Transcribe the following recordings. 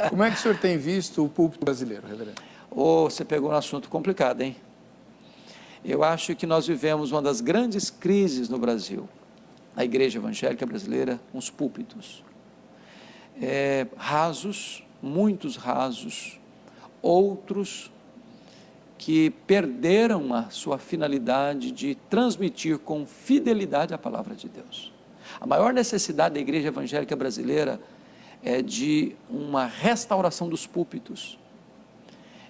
Como é que o senhor tem visto o púlpito brasileiro, reverendo? Você pegou um assunto complicado, hein? Eu acho que nós vivemos uma das grandes crises no Brasil, a igreja evangélica brasileira, uns púlpitos rasos, muitos rasos, outros que perderam a sua finalidade de transmitir com fidelidade a palavra de Deus. A maior necessidade da igreja evangélica brasileira é de uma restauração dos púlpitos,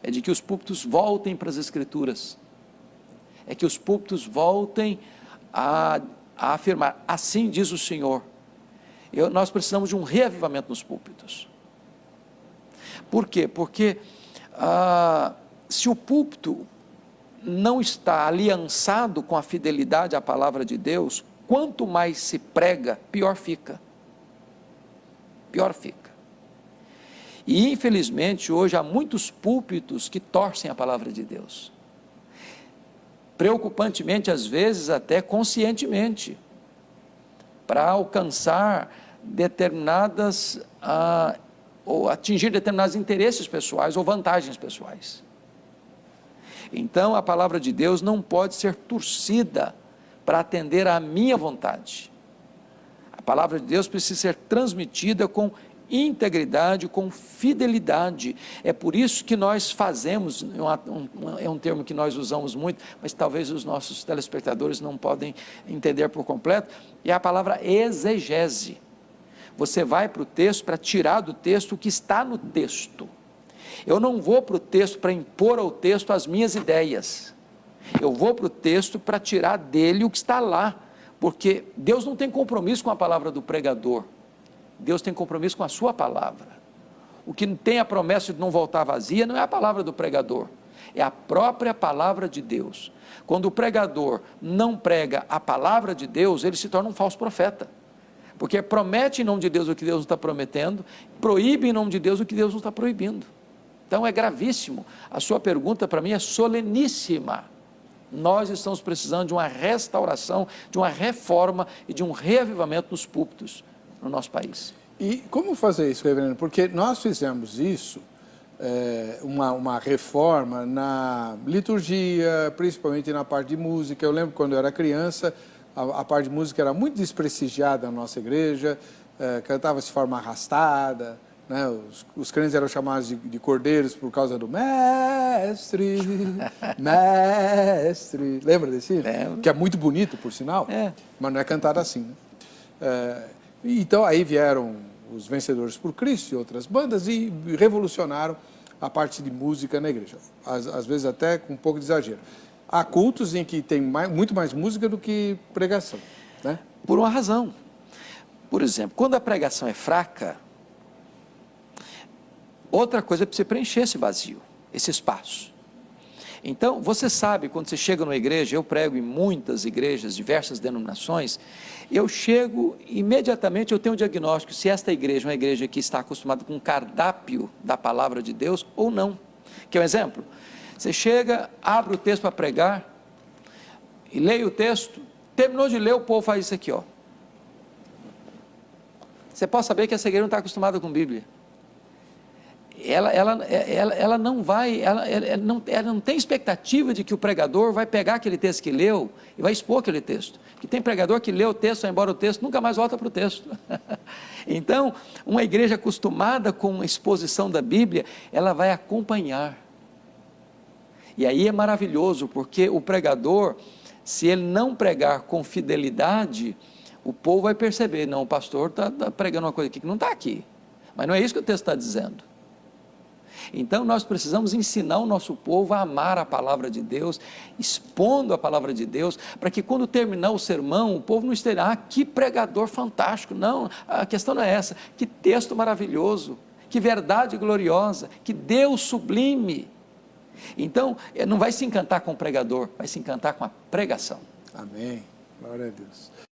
é de que os púlpitos voltem para as Escrituras, é que os púlpitos voltem a afirmar, assim diz o Senhor. Nós precisamos de um reavivamento nos púlpitos. Por quê? Porque se o púlpito não está aliançado com a fidelidade à palavra de Deus, quanto mais se prega, pior fica. Pior fica. E infelizmente hoje há muitos púlpitos que torcem a palavra de Deus. Preocupantemente, às vezes até conscientemente, para alcançar determinadas, ou atingir determinados interesses pessoais ou vantagens pessoais. Então a palavra de Deus não pode ser torcida para atender à minha vontade. A palavra de Deus precisa ser transmitida com integridade, com fidelidade. É por isso que nós fazemos, é um termo que nós usamos muito, mas talvez os nossos telespectadores não podem entender por completo, é a palavra exegese. Você vai para o texto para tirar do texto o que está no texto. Eu não vou para o texto para impor ao texto as minhas ideias. Eu vou para o texto para tirar dele o que está lá, porque Deus não tem compromisso com a palavra do pregador. Deus tem compromisso com a sua palavra. O que tem a promessa de não voltar vazia não é a palavra do pregador, é a própria palavra de Deus. Quando o pregador não prega a palavra de Deus, ele se torna um falso profeta, porque promete em nome de Deus o que Deus não está prometendo, proíbe em nome de Deus o que Deus não está proibindo. Então é gravíssimo. A sua pergunta para mim é soleníssima. Nós estamos precisando de uma restauração, de uma reforma e de um reavivamento nos púlpitos no nosso país. E como fazer isso, reverendo? Porque nós fizemos isso, uma reforma na liturgia, principalmente na parte de música. Eu lembro quando eu era criança, a parte de música era muito desprestigiada na nossa igreja, cantava-se de forma arrastada, né? Os crentes eram chamados de cordeiros por causa do mestre, mestre. Lembra desse? Lembro. Que é muito bonito, por sinal, mas não é cantado assim, né? Então aí vieram os Vencedores por Cristo e outras bandas e revolucionaram a parte de música na igreja, às vezes até com um pouco de exagero. Há cultos em que tem muito mais música do que pregação, né? Por uma razão. Por exemplo, quando a pregação é fraca, outra coisa é para você preencher esse vazio, esse espaço. Então, você sabe, quando você chega numa igreja, eu prego em muitas igrejas, diversas denominações, eu chego, imediatamente eu tenho um diagnóstico, se esta igreja é uma igreja que está acostumada com o cardápio da palavra de Deus ou não. Quer um exemplo? Você chega, abre o texto para pregar, e leia o texto, terminou de ler, o povo faz isso aqui, ó. Você pode saber que essa igreja não está acostumada com Bíblia. Ela não vai, ela não tem expectativa de que o pregador vai pegar aquele texto que leu e vai expor aquele texto. Porque tem pregador que lê o texto, vai embora o texto, nunca mais volta para o texto. Então, uma igreja acostumada com a exposição da Bíblia, ela vai acompanhar. E aí é maravilhoso, porque o pregador, se ele não pregar com fidelidade, o povo vai perceber, não, o pastor está pregando uma coisa aqui que não está aqui. Mas não é isso que o texto está dizendo. Então nós precisamos ensinar o nosso povo a amar a palavra de Deus, expondo a palavra de Deus, para que quando terminar o sermão, o povo não esteja, que pregador fantástico. Não, a questão não é essa, que texto maravilhoso, que verdade gloriosa, que Deus sublime. Então, não vai se encantar com o pregador, vai se encantar com a pregação. Amém, glória a Deus.